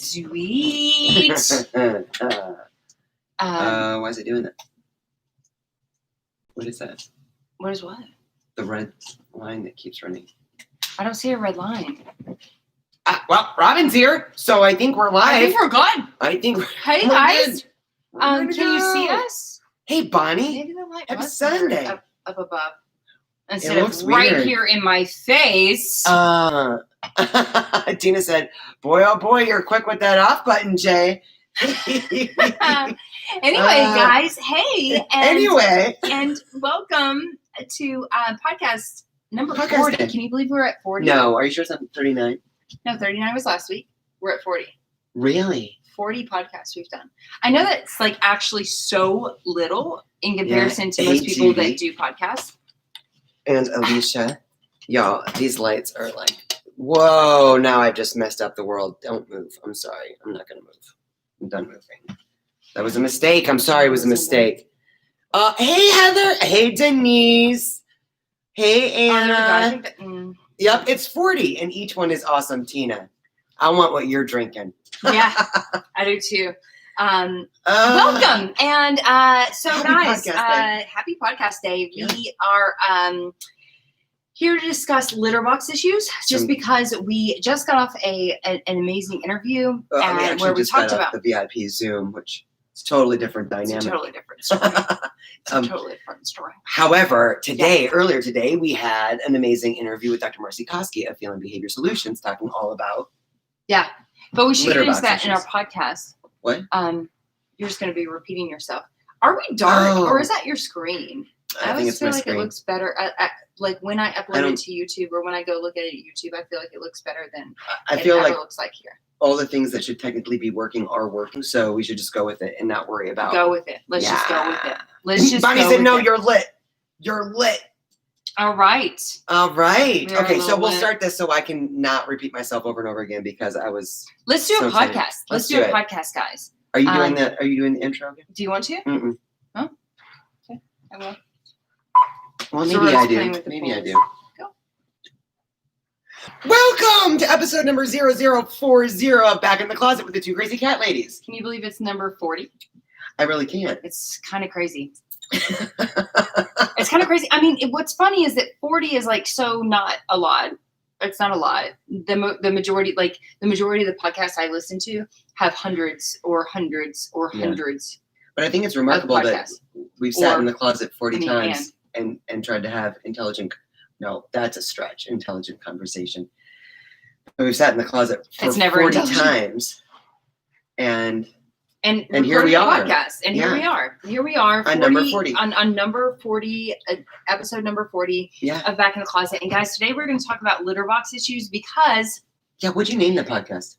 Sweet. Why is it doing that? What is that? What is what? The red line that keeps running. I don't see a red line. Well, Robin's here, so I think we're live. I think we're good. I think we're Hey, guys. Can you see us? Hey, Bonnie. Maybe the light Happy was Sunday. up above. Instead of looks right weird. here in my face. Tina said, boy, oh boy, you're quick with that off button, Jae. Anyway, guys, hey. And welcome to podcast number 40. Day. Can you believe we're at 40? No, are you sure it's not 39? No, 39 was last week. We're at 40. Really? 40 podcasts we've done. I know that's like actually so little in comparison to most people that do podcasts. And Alicia, y'all, these lights are like, whoa, now I've just messed up the world. Don't move. I'm sorry. I'm not going to move. I'm done moving. That was a mistake. I'm sorry it was a mistake. Hey, Heather. Hey, Denise. Hey, Anna. Yep, it's 40, and each one is awesome, Tina. I want what you're drinking. Yeah, I do too. Welcome. And so guys, happy podcast day. We are here to discuss litter box issues just because we just got off an amazing interview where we talked about the VIP Zoom, which is totally different dynamic. It's a totally different story. It's a totally different story. However, earlier today, we had an amazing interview with Dr. Marcy Koski of Feeling Behavior Solutions talking all about but we should get into that issues. in our podcast. What? You're just going to be repeating yourself. Are we dark or is that your screen? I think it's my screen. It looks better. Like when I upload it to YouTube or when I go look at it at YouTube, I feel like it looks better than it looks like here. All the things that should technically be working are working, so we should just go with it and not worry about. Go with it. Let's just go with it. Let's just. Bonnie said, "No, you're lit. You're lit." All right. Okay, so we'll start this so I can not repeat myself over and over again because I was. Let's do a podcast. Let's do a podcast, guys. Are you doing that? Are you doing the intro again? Do you want to? Mm-mm. Oh, okay. I will. Well, maybe I do. Maybe I do. Go. Welcome to episode number 0040 of Back in the Closet with the Two Crazy Cat Ladies. Can you believe it's number 40? I really can't. It's kind of crazy. It's kind of crazy. I mean, what's funny is that 40 is like so not a lot. It's not a lot. The majority of the podcasts I listen to have hundreds. But I think it's remarkable that we've sat in the closet 40 times and tried to have intelligent. No, that's a stretch. Intelligent conversation. But we've sat in the closet for 40 times, and here we are. Podcast, and here we are. 40, on number 40. On number 40, episode number 40 of Back in the Closet. And guys, today we're going to talk about litter box issues because. Yeah, what'd you name the podcast?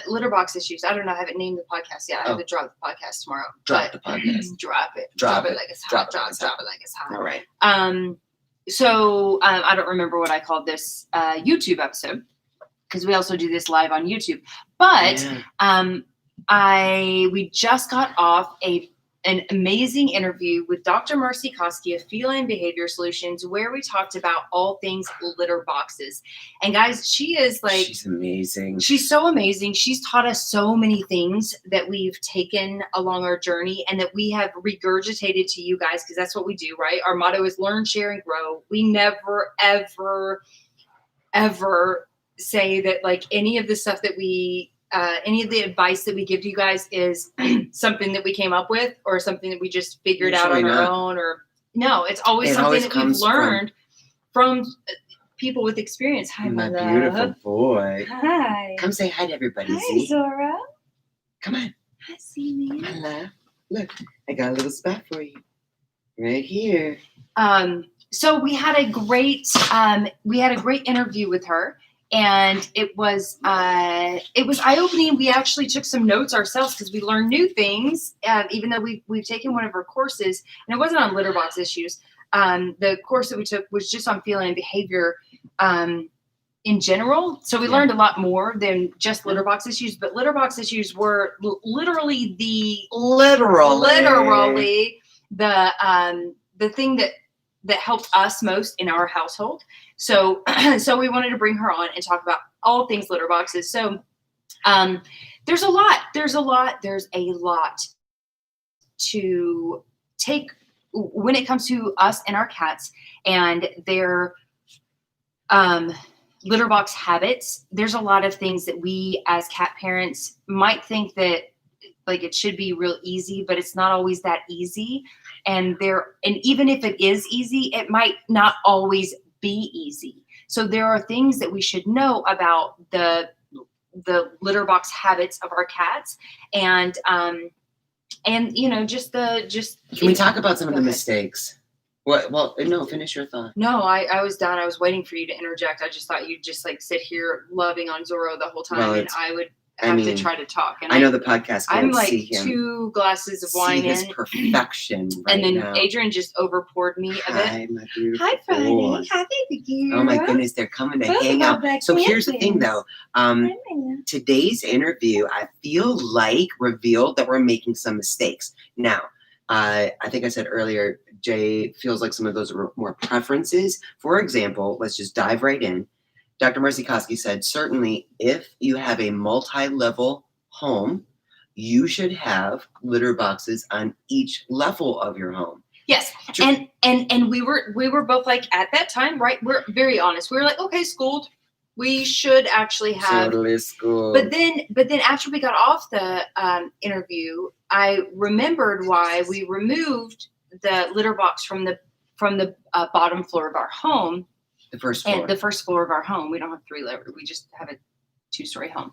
Litter box issues. I don't know. I haven't named the podcast yet. I have to drop the podcast tomorrow. Drop the podcast. Drop it. Drop it like it's hot. Drop it like it's hot. All right. So I don't remember what I called this YouTube episode because we also do this live on YouTube. But we just got off an amazing interview with Dr. Marcy Koski of Feline Behavior Solutions, where we talked about all things litter boxes. And guys, she's amazing. She's so amazing. She's taught us so many things that we've taken along our journey and that we have regurgitated to you guys, because that's what we do, right? Our motto is learn, share, and grow. We never, ever, ever say that like any of the stuff that any of the advice that we give to you guys is something that we came up with or something that we just figured out on our own, or no, it's always something that we've learned from people with experience. Hi, my beautiful boy. Hi. Come say hi to everybody. Hi, Zora. Come on. Hi, Simi. Hello. Look, I got a little spot for you right here. So we had a great interview with her. And it was eye-opening. We actually took some notes ourselves because we learned new things, even though we've taken one of her courses, and it wasn't on litter box issues. The course that we took was just on feeling and behavior in general. So we learned a lot more than just litter box issues. But litter box issues were literally the thing that helped us most in our household. So we wanted to bring her on and talk about all things litter boxes. So There's a lot to take when it comes to us and our cats and their litter box habits. There's a lot of things that we as cat parents might think that like it should be real easy, but it's not always that easy. And even if it is easy, it might not always be easy. So there are things that we should know about the litter box habits of our cats, and just Can we talk about some of the mistakes? What? Well, no, finish your thought. No, I was done. I was waiting for you to interject. I just thought you'd just like sit here loving on Zorro the whole time, and I would have to try to talk. And I know the podcast. I'm like see him. 2 glasses of wine his perfection, right and then now. Adrienne just overpoured me a bit. Hi, my beautiful Hi, Friday. boy. Hi, baby girl. Oh my goodness, they're coming to hang out. So here's the thing, though. Today's interview, I feel like revealed that we're making some mistakes. Now, I think I said earlier, Jay feels like some of those are more preferences. For example, let's just dive right in. Dr. Marcikoski said, certainly if you have a multi-level home, you should have litter boxes on each level of your home. Yes. And we were both like, at that time, right? We're very honest. We were like, okay, schooled. We should actually have. Totally schooled. But then after we got off the interview, I remembered why we removed the litter box from the bottom floor of our home. The first floor. And the first floor of our home. We don't have 3 levels. We just have a 2-story home.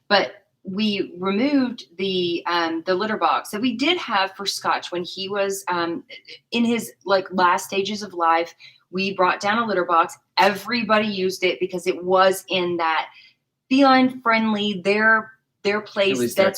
But we removed the litter box that we did have for Scotch when he was in his like last stages of life. We brought down a litter box. Everybody used it because it was in that feline friendly their place. It's their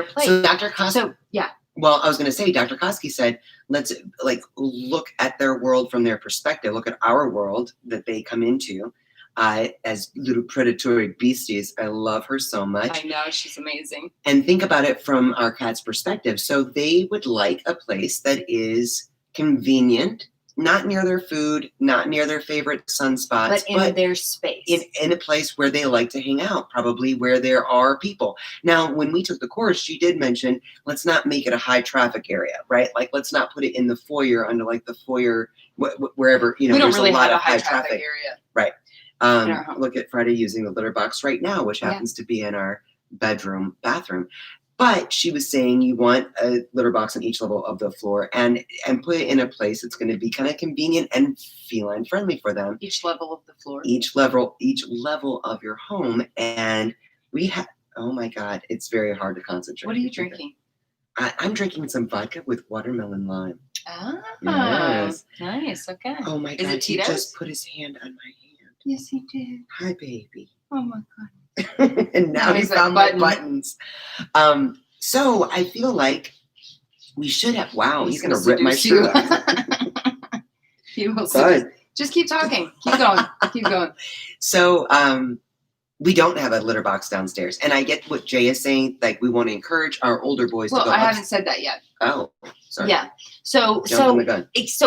place. So Dr. Koski. So yeah. Well, I was going to say, Dr. Koski said, let's like look at their world from their perspective. Look at our world that they come into as little predatory beasties. I love her so much. I know, she's amazing. And think about it from our cat's perspective. So they would like a place that is convenient, not near their food, not near their favorite sunspots, but in their space. In a place where they like to hang out, probably where there are people. Now, when we took the course, she did mention, let's not make it a high traffic area, right? Like, let's not put it in the foyer, under like the foyer, wherever, we don't there's really a lot have of high traffic area. Right. Look at Friday using the litter box right now, which happens to be in our bathroom. But she was saying you want a litter box on each level of the floor and put it in a place that's going to be kind of convenient and feline friendly for them. Each level of the floor. Each level of your home. And we have, oh my God, it's very hard to concentrate. What are you drinking? I'm drinking some vodka with watermelon lime. Oh, yes. Nice. Okay. Oh my God, he just put his hand on my hand. Yes, he did. Hi, baby. Oh my God. And now he's found my buttons. So I feel like we should have. Wow, he's gonna rip my shirt off. He will. Just keep talking. Keep going. So we don't have a litter box downstairs, and I get what Jay is saying. Like we want to encourage our older boys to go. I haven't said that yet. Oh, sorry. Yeah. So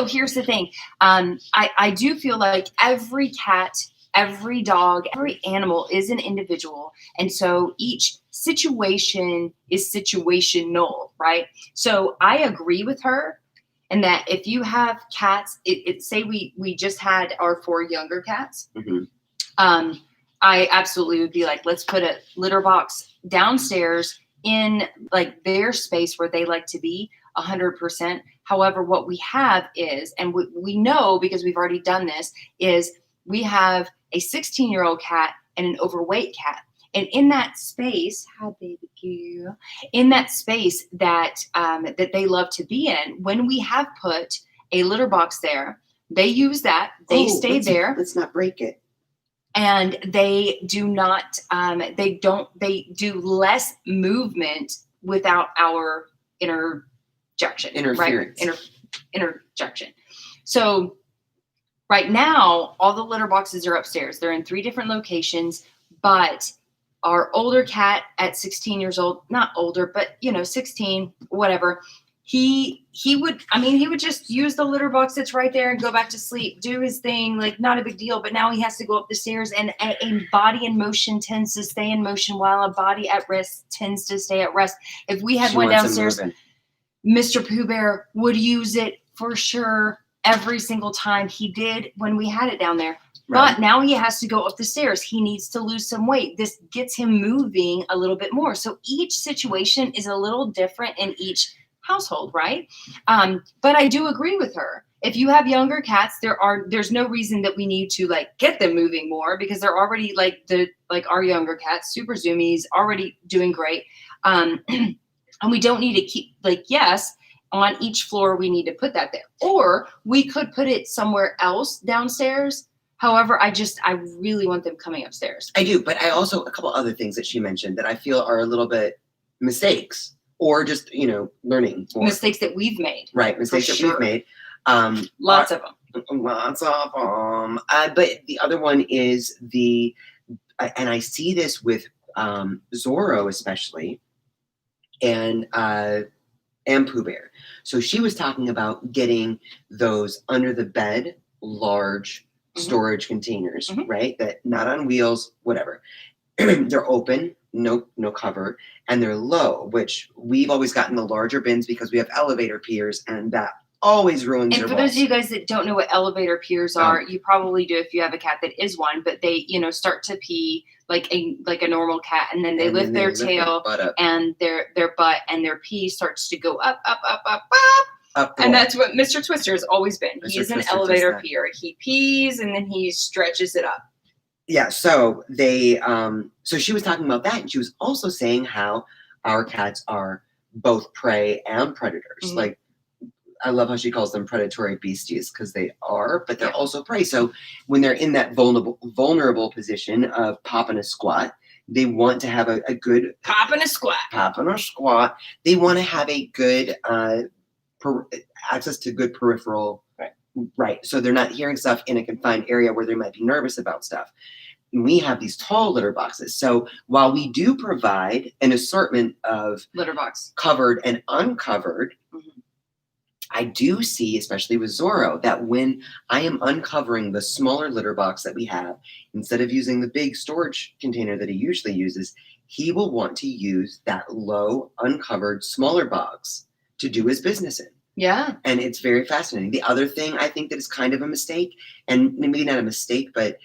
here's the thing. I do feel like every cat, every dog, every animal is an individual. And so each situation is situational, right? So I agree with her. And that if you have cats, say we just had our 4 younger cats. Mm-hmm. I absolutely would be like, let's put a litter box downstairs in like their space where they like to be 100%. However, what we have is, and we know because we've already done this, is we have a 16-year-old cat and an overweight cat. And in that space, hi baby girl, in that space that they love to be in, when we have put a litter box there, they use that, they stay there. Let's not break it. And they do not, they do less movement without our interference. Right? Interjection. So right now, all the litter boxes are upstairs. They're in 3 different locations, but our older cat at 16 years old, not older, but 16, whatever, he would just use the litter box that's right there and go back to sleep, do his thing, like not a big deal. But now he has to go up the stairs, and a body in motion tends to stay in motion, while a body at rest tends to stay at rest. If we had one downstairs, Mr. Pooh Bear would use it for sure every single time. He did when we had it down there. Right. But now he has to go up the stairs. He needs to lose some weight. This gets him moving a little bit more. So each situation is a little different in each household, right? But I do agree with her. If you have younger cats, there's no reason that we need to like get them moving more, because they're already like our younger cats, super zoomies, already doing great. And we don't need to keep yes, on each floor we need to put that there, or we could put it somewhere else downstairs. However, I really want them coming upstairs. I do, but I also, a couple other things that she mentioned that I feel are a little bit mistakes, or just, learning. Mistakes that we've made. Right, mistakes that we've made. Lots of them. Lots of them. But the other one is and I see this with Zorro especially, and Pooh Bear. So she was talking about getting those under the bed, large storage containers, right? That not on wheels, whatever. They're open, no cover, and they're low, which we've always gotten the larger bins because we have elevator piers, and that always ruins your balls. And for those of you guys that don't know what elevator piers are, you probably do if you have a cat that is one, but they, start to pee like a normal cat, and then they lift their tail and their butt, and their pee starts to go up. And that's what Mr. Twister has always been. He is an elevator peer. He pees and then he stretches it up. Yeah. So so she was talking about that, and she was also saying how our cats are both prey and predators. Like, I love how she calls them predatory beasties, because they are, but they're also prey. So when they're in that vulnerable position of pop and a squat, they want to have a good pop and a squat. They want to have a good access to good peripheral. Right. So they're not hearing stuff in a confined area where they might be nervous about stuff. And we have these tall litter boxes. So while we do provide an assortment of litter box, covered and uncovered, I do see, especially with Zorro, that when I am uncovering the smaller litter box that we have, instead of using the big storage container that he usually uses, he will want to use that low, uncovered, smaller box to do his business in. Yeah. And it's very fascinating. The other thing I think that is kind of a mistake, and maybe not a mistake, but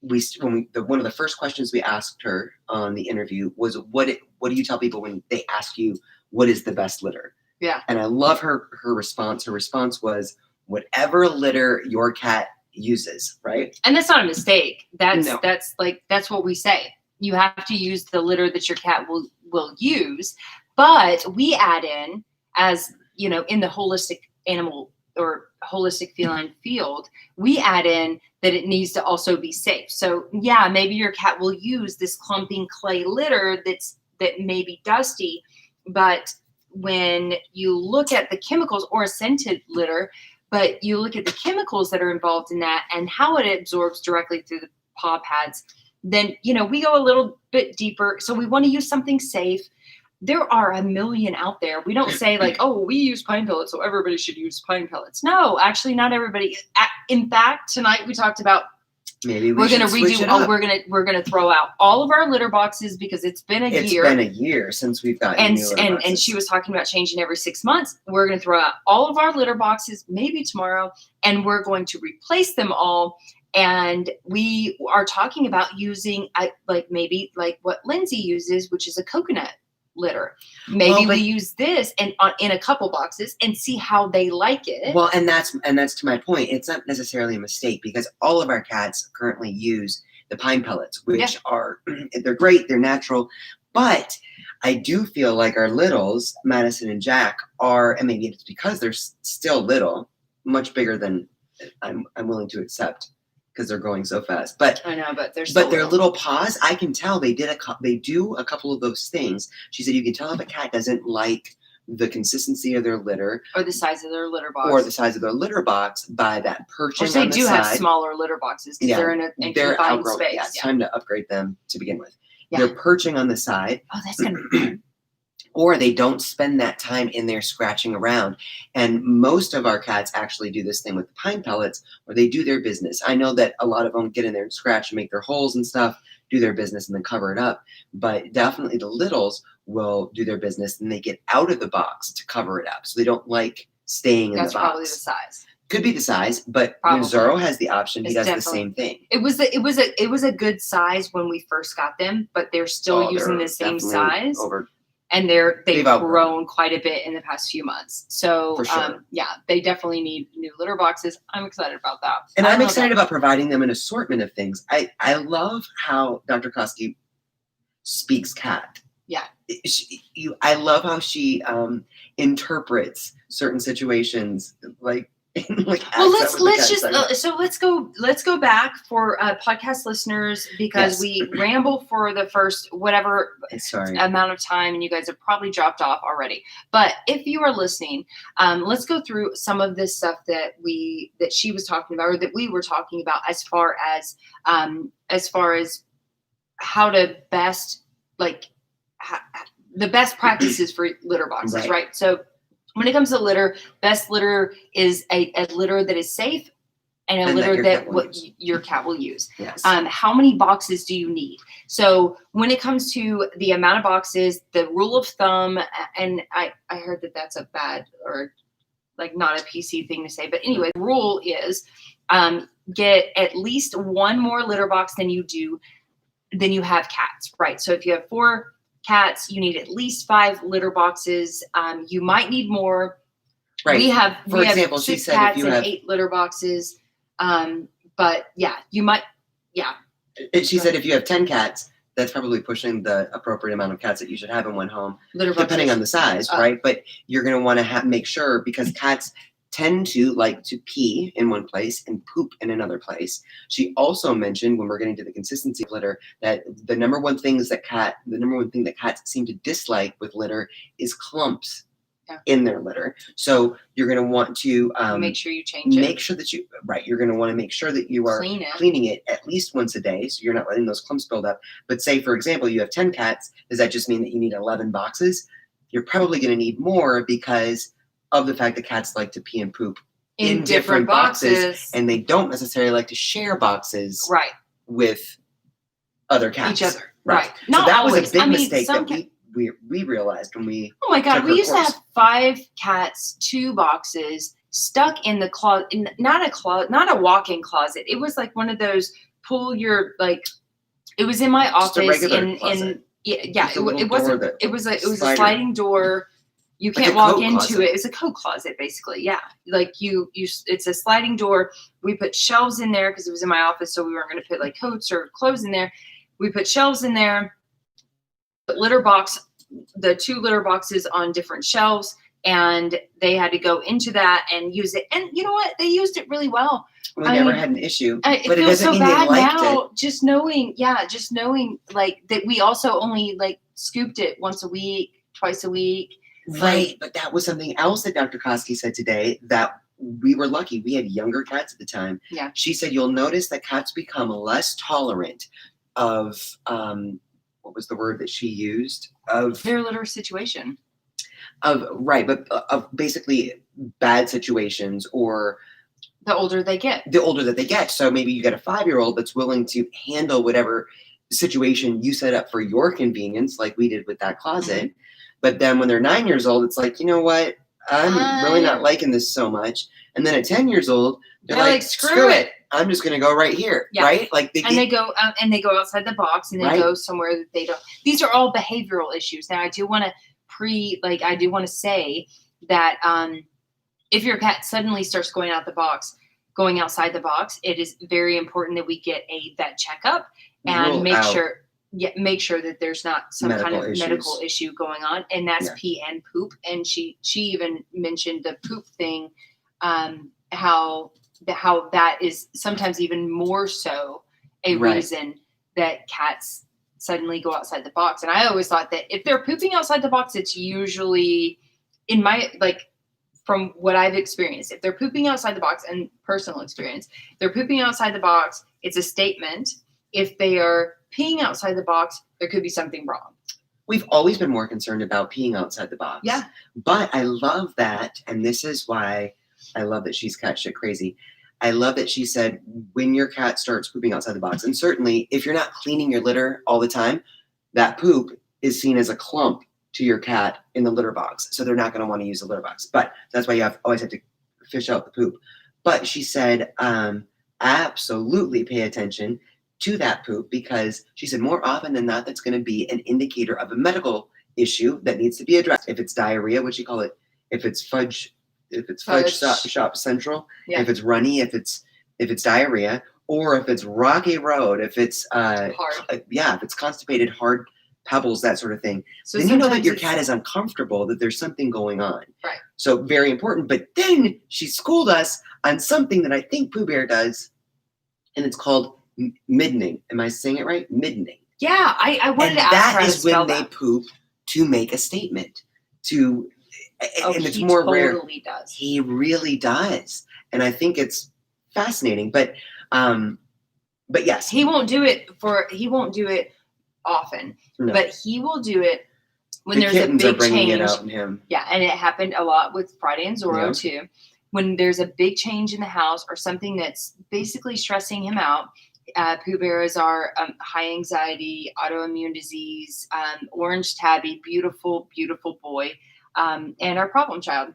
one of the first questions we asked her on the interview was, what do you tell people when they ask you what is the best litter? Yeah. And I love her response. Her response was, whatever litter your cat uses, right? And that's not a mistake. That's what we say. You have to use the litter that your cat will use. But we add in, as in the holistic animal or holistic feline field, we add in that it needs to also be safe. So yeah, maybe your cat will use this clumping clay litter that may be dusty, but when you look at the chemicals, or a scented litter, but you look at the chemicals that are involved in that and how it absorbs directly through the paw pads, then, we go a little bit deeper. So we want to use something safe. There are a million out there. We don't say like, oh, we use pine pellets, so everybody should use pine pellets. No, actually not everybody. In fact, tonight we talked about, maybe we're going to redo. We're going to throw out all of our litter boxes, because it's been a year. It's been a year since we've gotten new litter boxes. And she was talking about changing every 6 months. We're going to throw out all of our litter boxes, maybe tomorrow, and we're going to replace them all. And we are talking about using maybe what Lindsay uses, which is a coconut litter. Maybe we use this and in a couple boxes and see how they like it. Well, and that's to my point. It's not necessarily a mistake, because all of our cats currently use the pine pellets, which are, they're great, they're natural, but I do feel like our littles, Madison and Jack, are, and maybe it's because they're still little, much bigger than I'm willing to accept, because they're growing so fast. But I know, but they're still their little paws, I can tell they do a couple of those things. She said you can tell if a cat doesn't like the consistency of their litter, or the size of their litter box, by that perching. Which they on the do side. have smaller litter boxes, because they're in a confined space. Yeah, it's time to upgrade them to begin with. Yeah. They're perching on the side. Oh, that's gonna be fun. or they don't spend that time in there scratching around. And most of our cats actually do this thing with the pine pellets where they do their business. I know that a lot of them get in there and scratch and make their holes and stuff, do their business and then cover it up. But definitely the littles will do their business and they get out of the box to cover it up. So they don't like staying in the box. That's probably the size. Could be the size, but Probably. when Zorro has the option, he It's does the definitely- same thing. It was a good size when we first got them, but they're still using They're the same definitely size. And They've grown quite a bit in the past few months. So For sure. yeah, they definitely need new litter boxes. I'm excited about that. And I'm excited about providing them an assortment of things. I love how Dr. Koski speaks cat. Yeah. I love how she interprets certain situations like well, let's go back for podcast listeners because we ramble for the first whatever amount of time, and you guys have probably dropped off already. But if you are listening, let's go through some of this stuff that she was talking about, or that we were talking about, as far as how to best the best practices for litter boxes, right? So when it comes to litter, best litter is a litter that is safe and a litter that your cat will use. Yes. How many boxes do you need? So when it comes to the amount of boxes, the rule of thumb, and I heard that that's a bad or like not a PC thing to say, but anyway, the rule is get at least one more litter box than you have cats, right? So if you have 4 cats, you need at least 5 litter boxes. You might need more. Right. We have, for example, 6 she said cats if you and have 8 litter boxes. But yeah, you might. Yeah. She said if you have 10 cats, that's probably pushing the appropriate amount of cats that you should have in one home, depending on the size, right? But you're going to want to make sure, because cats tend to like to pee in one place and poop in another place. She also mentioned, when we're getting to the consistency of litter, that the number one thing that cats seem to dislike with litter is clumps in their litter. So you're going to want to make sure you change it. Make sure that you're going to want to make sure that you are cleaning it at least once a day, so you're not letting those clumps build up. But say, for example, you have 10 cats. Does that just mean that you need 11 boxes? You're probably going to need more because of the fact that cats like to pee and poop in different boxes, and they don't necessarily like to share boxes with other cats. Each other. Right. So not that always. Was a big mistake that we realized when we Oh my God, we used to have 5 cats, 2 boxes stuck in the closet, not a walk-in closet. It was like one of those it was in my office it was a sliding door. You can't walk into it. It's a coat closet, basically. Yeah. Like it's a sliding door. We put shelves in there because it was in my office. So we weren't going to put like coats or clothes in there. We put shelves in there, the 2 litter boxes on different shelves, and they had to go into that and use it. And you know what? They used it really well. We never had an issue. But it feels so bad now, just knowing like that we also only like scooped it once a week, twice a week. Right, but that was something else that Dr. Koski said today, that we were lucky. We had younger cats at the time. Yeah. She said you'll notice that cats become less tolerant of what was the word that she used? Of their litter situation. Of basically bad situations, or the older they get. So maybe you got a 5-year-old that's willing to handle whatever situation you set up for your convenience, like we did with that closet. Mm-hmm. But then when they're 9 years old, it's like, you know what? I'm really not liking this so much. And then at 10 years old, they're like, screw it. I'm just going to go right here. Yeah. Right? Like they go outside the box, and they go somewhere that they don't. These are all behavioral issues. Now, I do want to say that if your cat suddenly starts going outside the box, it is very important that we get a vet checkup and make sure that there's not some kind of medical issue going on, and that's pee and poop. And she even mentioned the poop thing, how that is sometimes even more so a reason that cats suddenly go outside the box. And I always thought that if they're pooping outside the box, it's usually, in my from what I've experienced, if they're pooping outside the box, and personal experience, if they're pooping outside the box, it's a statement. If they are peeing outside the box, there could be something wrong. we've always been more concerned about peeing outside the box. Yeah. But I love that, and this is why I love that she's cat shit crazy. I love that she said when your cat starts pooping outside the box, and certainly if you're not cleaning your litter all the time, that poop is seen as a clump to your cat in the litter box. So they're not going to want to use the litter box. But that's why you always have to fish out the poop. But she said, absolutely pay attention to that poop, because she said more often than not, that's going to be an indicator of a medical issue that needs to be addressed. If it's diarrhea, what you call it, if it's fudge shop central, Yeah. if it's runny, if it's diarrhea, or if it's rocky road, if it's hard. if it's constipated, hard pebbles, that sort of thing, So then you know that sometimes your cat is uncomfortable, that there's something going on. Right. So very important. But then she schooled us on something that I think Pooh Bear does, and it's called middening. Am I saying it right? Middening. Yeah, I wanted to ask that her how to is when spell they that. poop to make a statement. And it's he more rare. Totally does. He really does, and I think it's fascinating. But yes, he won't do it often, no. but he will do it when the there's a kittens are big bringing change. It out in him. Yeah, and it happened a lot with Friday and Zorro too. When there's a big change in the house or something that's basically stressing him out. Pooh Bear is our high anxiety, autoimmune disease, orange tabby, beautiful, beautiful boy, and our problem child.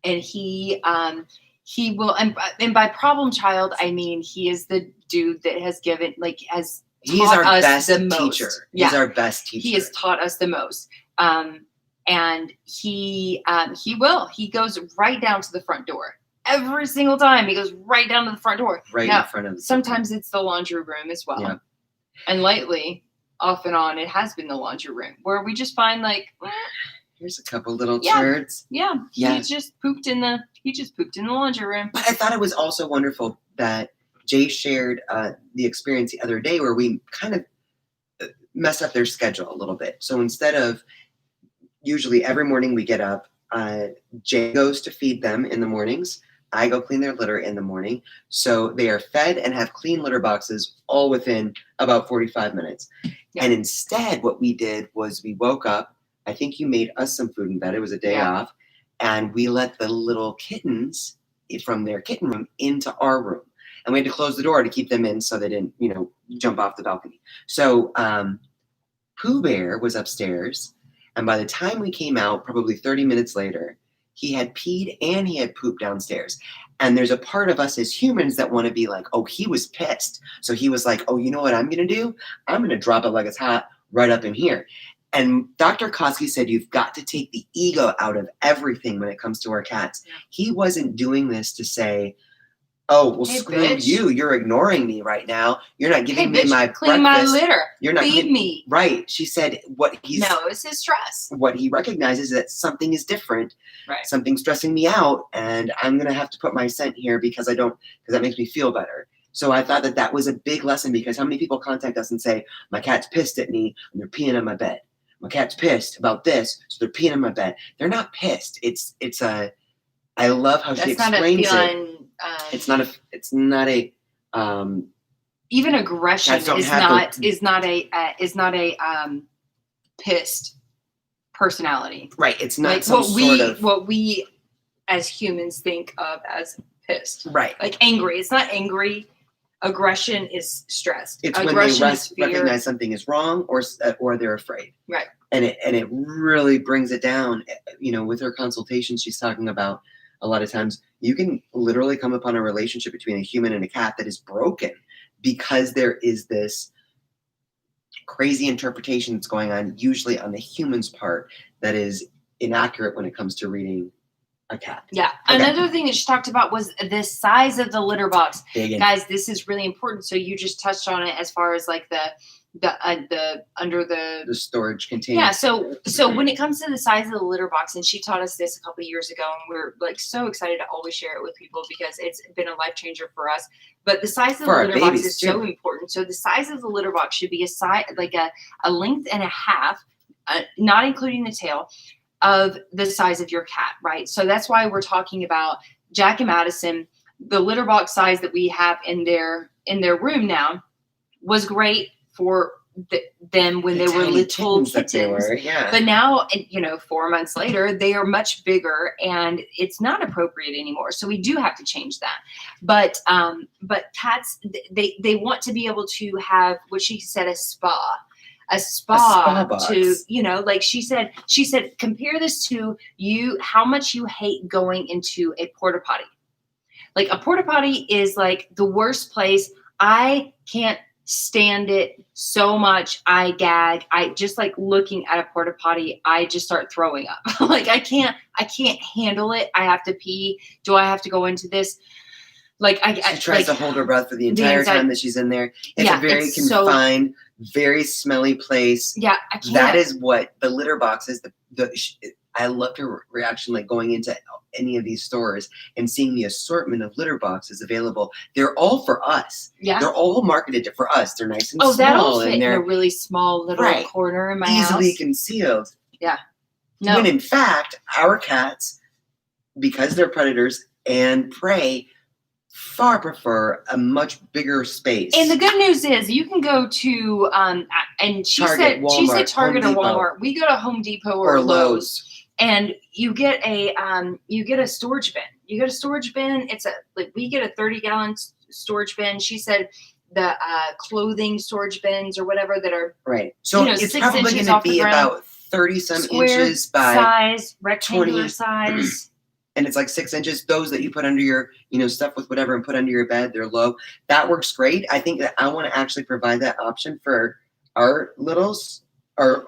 And he will, and by problem child, I mean he is the dude that has given, he's our best the teacher. most. He's our best teacher. He has taught us the most. And he goes right down to the front door. Every single time he goes right down to the front door. Right now, in front of. Sometimes it's the laundry room as well. Yeah. And lately, off and on, it has been the laundry room where we just find here's a couple little turds. Yeah. He just pooped in the laundry room. But I thought it was also wonderful that Jay shared the experience the other day where we kind of messed up their schedule a little bit. So instead of usually every morning we get up, Jay goes to feed them in the mornings. I go clean their litter in the morning. So they are fed and have clean litter boxes all within about 45 minutes. Yeah. And instead, what we did was we woke up. I think you made us some food in bed. It was a day off. And we let the little kittens from their kitten room into our room. And we had to close the door to keep them in so they didn't, jump off the balcony. So Pooh Bear was upstairs. And by the time we came out, probably 30 minutes later, he had peed and he had pooped downstairs. And there's a part of us as humans that want to be like, oh, he was pissed. So he was like, oh, you know what I'm going to do? I'm going to drop it like it's hot right up in here. And Dr. Koski said, you've got to take the ego out of everything when it comes to our cats. He wasn't doing this to say, oh, well, screw bitch. you. You're ignoring me right now. You're not giving me my clean breakfast. My litter. You're not feed me. Right. She said it's his stress. What he recognizes is that something is different. Right. Something's stressing me out, and I'm going to have to put my scent here because that makes me feel better. So I thought that was a big lesson, because how many people contact us and say, my cat's pissed at me and they're peeing on my bed. My cat's pissed about this, so they're peeing on my bed. They're not pissed. I love how she explains it. It's not a even aggression is not a pissed personality. Right. It's not like what we as humans think of as pissed. Right. Like angry. It's not angry. Aggression is stressed. It's aggression when they recognize something is wrong or they're afraid. Right. And it really brings it down. With her consultations, she's talking about a lot of times you can literally come upon a relationship between a human and a cat that is broken because there is this crazy interpretation that's going on, usually on the human's part, that is inaccurate when it comes to reading a cat. Yeah. Okay. Another thing that she talked about was the size of the litter box. Guys, this is really important. So you just touched on it as far as like the under the storage container. Yeah. So when it comes to the size of the litter box, and she taught us this a couple of years ago, and we're like so excited to always share it with people because it's been a life changer for us. But the size of the litter box is so important. So the size of the litter box should be a length and a half, not including the tail, of the size of your cat, right? So that's why we're talking about Jack and Madison. The litter box size that we have in their room now was great for them when The they were tiny little kittens that they kittens. were, yeah. But now, 4 months later, they are much bigger and it's not appropriate anymore. So we do have to change that. But cats, they want to be able to have what she said, a spa box. to, like she said, compare this to how much you hate going into a porta potty. Like a porta potty is like the worst place. I can't stand it so much. I gag. I just like looking at a porta potty, I just start throwing up. Like I can't handle it. I have to pee. Do I have to go into this? Like she tries to hold her breath for the entire time that she's in there. It's a very confined, very smelly place. Yeah, I can't. That is what the litter box is. I loved her reaction, like going into any of these stores and seeing the assortment of litter boxes available. They're all for us. Yeah. They're all marketed for us. They're nice and small. That'll fit in a really small little corner in my house. Easily concealed. Yeah. No. When in fact, our cats, because they're predators and prey, far prefer a much bigger space. And the good news is you can go to and she said Target or Walmart. We go to Home Depot or Lowe's. And you get a storage bin. You get a storage bin. We get a 30-gallon storage bin. She said the clothing storage bins or whatever that are right. So it's probably going to be about 30-some inches by size, rectangular 20, size. And it's like 6 inches. Those that you put under your, stuff with whatever and put under your bed, they're low. That works great. I think that I want to actually provide that option for our littles, or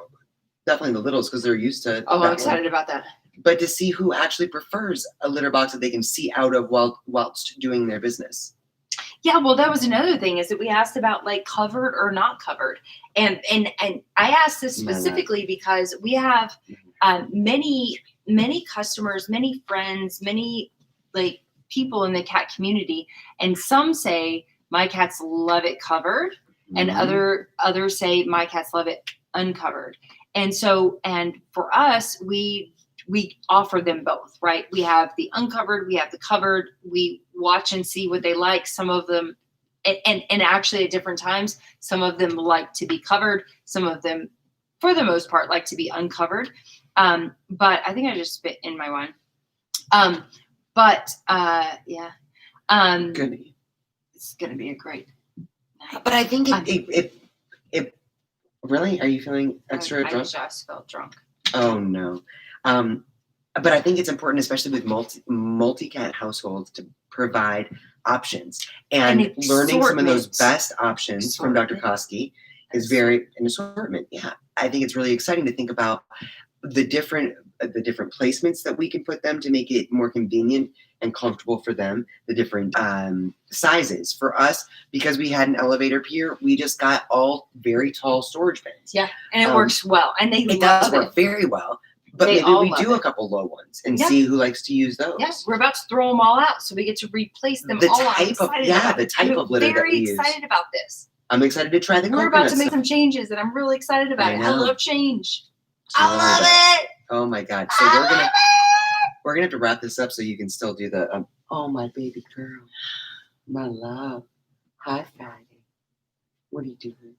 definitely the littles, because they're used to. Oh, I'm excited about that. But to see who actually prefers a litter box that they can see out of whilst doing their business. Yeah, well, that was another thing, is that we asked about like covered or not covered, and I asked this specifically because we have many customers, many friends, many like people in the cat community, and some say my cats love it covered, and others say my cats love it uncovered. And so, and for us, we offer them both, right? We have the uncovered, we have the covered. We watch and see what they like. Some of them, and actually at different times, some of them like to be covered. Some of them, for the most part, like to be uncovered. But I think I just spit in my wine. Yeah. It's gonna be a great night. But I think it really, are you feeling extra drunk? I just felt drunk. Oh no. But I think it's important, especially with multi-cat households, to provide options, and learning some of those best options from Dr. Koski is an assortment. Yeah. I think it's really exciting to think about the different placements that we can put them to make it more convenient and comfortable for them, the different sizes. For us, because we had an elevator pier, we just got all very tall storage bins. Yeah, and it works well, and it does work very well. But maybe we do a couple low ones and see who likes to use those. Yes, we're about to throw them all out, so we get to replace them all. The type of litter that we use. Very excited about this. I'm excited to try the coconut. We're about to make some changes, and I'm really excited about it. I love change. I love it. Oh my God! So we're gonna have to wrap this up so you can still do the oh my baby girl, my love, hi Friday. What are you doing? Do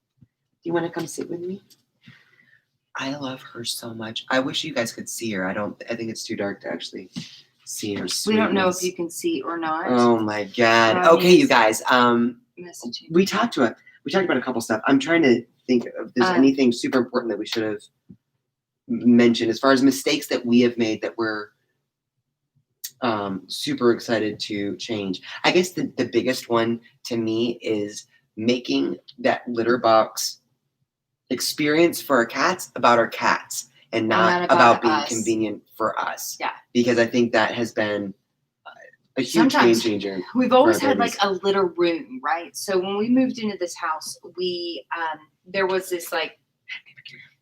you want to come sit with me? I love her so much. I wish you guys could see her. I think it's too dark to actually see her. We don't know if you can see or not. Oh my God. Okay, you guys. We talked about a couple stuff. I'm trying to think if there's anything super important that we should have mentioned as far as mistakes that we have made that we're super excited to change. I guess the biggest one to me is making that litter box experience for our cats about our cats and not about being convenient for us. Yeah. Because I think that has been a huge game changer. We've always had like a litter room, right? So when we moved into this house, we there was this like,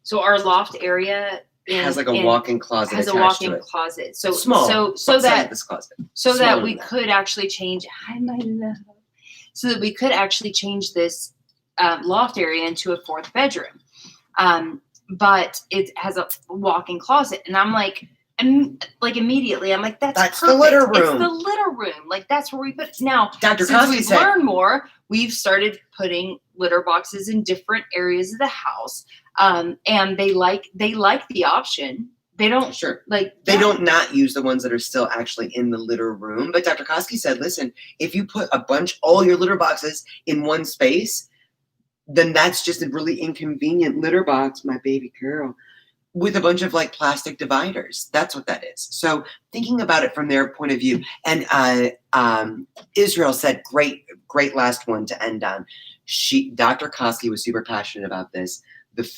so our loft area has like a walk-in closet. Has a walk-in closet. So small. So that this closet. So that we could actually change. Hi, my love. So that we could actually change this loft area into a fourth bedroom. But it has a walk-in closet, and I'm like, And like immediately, I'm like, that's the perfect. litter room. It's the litter room. Like that's where we put it. Now, Dr. since Koski we've said, learned more, we've started putting litter boxes in different areas of the house. And they like the option. They don't sure. like They don't not use the ones that are still actually in the litter room. But Dr. Koski said, listen, if you put all your litter boxes in one space, then that's just a really inconvenient litter box, my baby girl, with a bunch of like plastic dividers. That's what that is. So thinking about it from their point of view, and Israel said, great last one to end on. Dr. Koski was super passionate about this. It's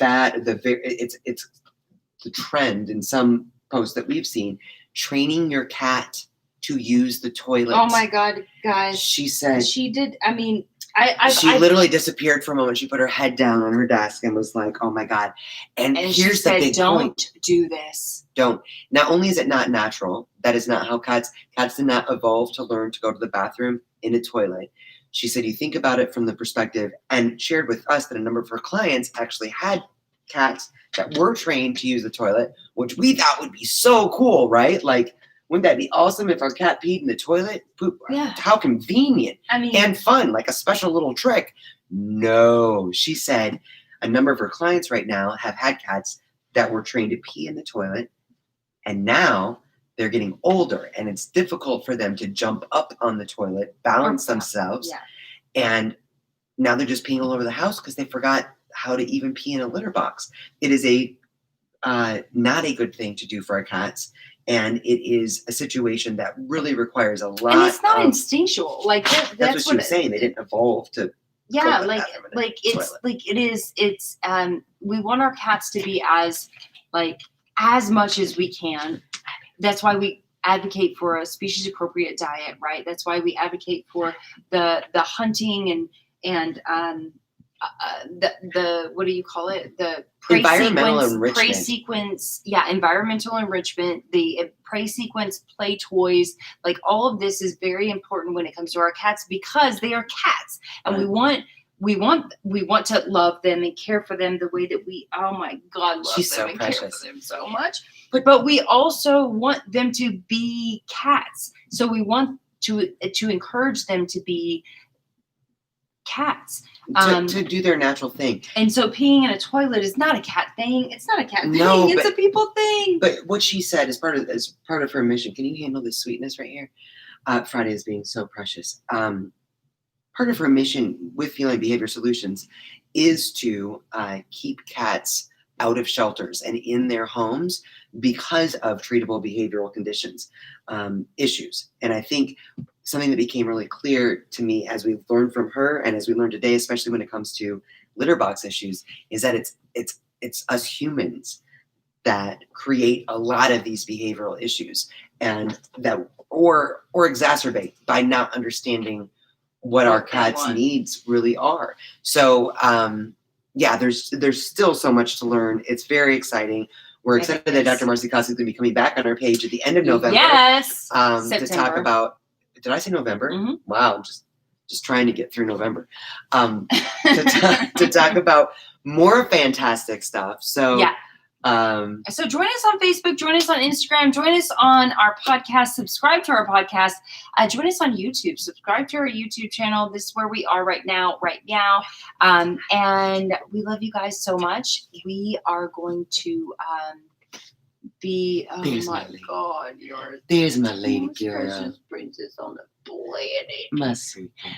the trend in some posts that we've seen, training your cat to use the toilet. Oh my God, guys. She said she did. I mean, she literally disappeared for a moment. She put her head down on her desk and was like, oh my God. And here's the big point. Don't do this. Don't. Not only is it not natural, that is not how cats did not evolve to learn to go to the bathroom in a toilet. She said, you think about it from the perspective, and shared with us that a number of her clients actually had cats that were trained to use the toilet, which we thought would be so cool, right? Like, wouldn't that be awesome if our cat peed in the toilet? Poop. Yeah. How convenient. I mean, and fun, like a special little trick. No, she said a number of her clients right now have had cats that were trained to pee in the toilet, and now they're getting older and it's difficult for them to jump up on the toilet, balance themselves. Yeah. And now they're just peeing all over the house because they forgot how to even pee in a litter box. It is not a good thing to do for our cats. And it is a situation that really requires a lot. And it's not instinctual. Like that's what she was saying. They didn't evolve to. Yeah, it's we want our cats to be as much as we can. That's why we advocate for a species appropriate diet, right? That's why we advocate for the hunting and the what do you call it? The environmental enrichment. Prey sequence, environmental enrichment, the prey sequence play toys. Like all of this is very important when it comes to our cats because they are cats, and we want to love them and care for them the way that we, oh my God, love She's them so and precious. care for them so much. But we also want them to be cats. So we want to encourage them to be cats. To do their natural thing. And so peeing in a toilet is not a cat thing. It's not a cat thing. It's a people thing. But what she said is part of her mission. Can you handle this sweetness right here? Friday is being so precious. Part of her mission with Feline Behavior Solutions is to keep cats out of shelters and in their homes because of treatable behavioral conditions, issues. And I think something that became really clear to me as we've learned from her and as we learned today, especially when it comes to litter box issues, is that it's us humans that create a lot of these behavioral issues and that or exacerbate by not understanding what our cats' needs really are. So there's still so much to learn. It's very exciting. We're excited that Dr. Marcy Koski is going to be coming back on our page at the end of November. Yes. To talk about. Did I say November? Mm-hmm. Wow, I'm just trying to get through November. To talk about more fantastic stuff. So so join us on Facebook, join us on Instagram, join us on our podcast, subscribe to our podcast, join us on YouTube, subscribe to our YouTube channel. This is where we are right now. And we love you guys so much. We are going to be, there's my God, there's my lady girl. Precious princess on the planet. My sweet girl.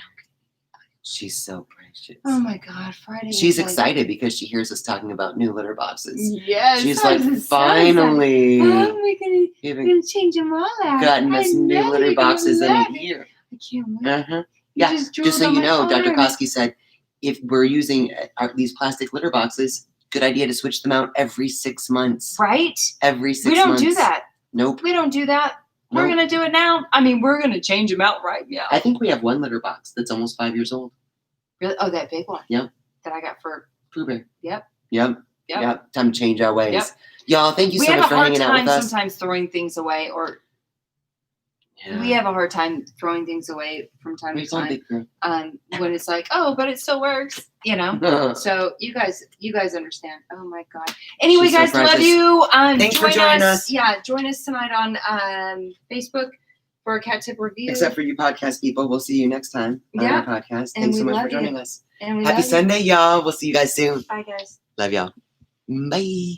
She's so precious. Oh my God, Friday. She's excited because she hears us talking about new litter boxes. Yes. She's like, finally. Oh, we're gonna change them all out. Gotten us new litter boxes in a year. I can't wait. Uh-huh. Yeah. Just so you know, Dr. Koski said, if we're using these plastic litter boxes, good idea to switch them out every 6 months. Right? Every 6 months. We don't do that. Nope. We don't do that. We're going to do it now. I mean, we're going to change them out right now. I think we have one litter box that's almost 5 years old. Really? Oh, that big one? Yep. That I got for Pooh Bear. Yep. Time to change our ways. Yep. Y'all, thank you so much for hanging out with us. We have a hard time sometimes throwing things away or Yeah. We have a hard time throwing things away from time to time. Big girl. When it's like, oh, but it still works, you know. So you guys understand. Oh my god. Anyway, She's so guys, love precious. you. Thanks for joining us. Yeah, join us tonight on Facebook for a cat tip review. Except for you podcast people, we'll see you next time on our podcast. And Thanks we so much love for joining you. us. And we Happy love Sunday, y'all. We'll see you guys soon. Bye, guys. Love y'all. Bye.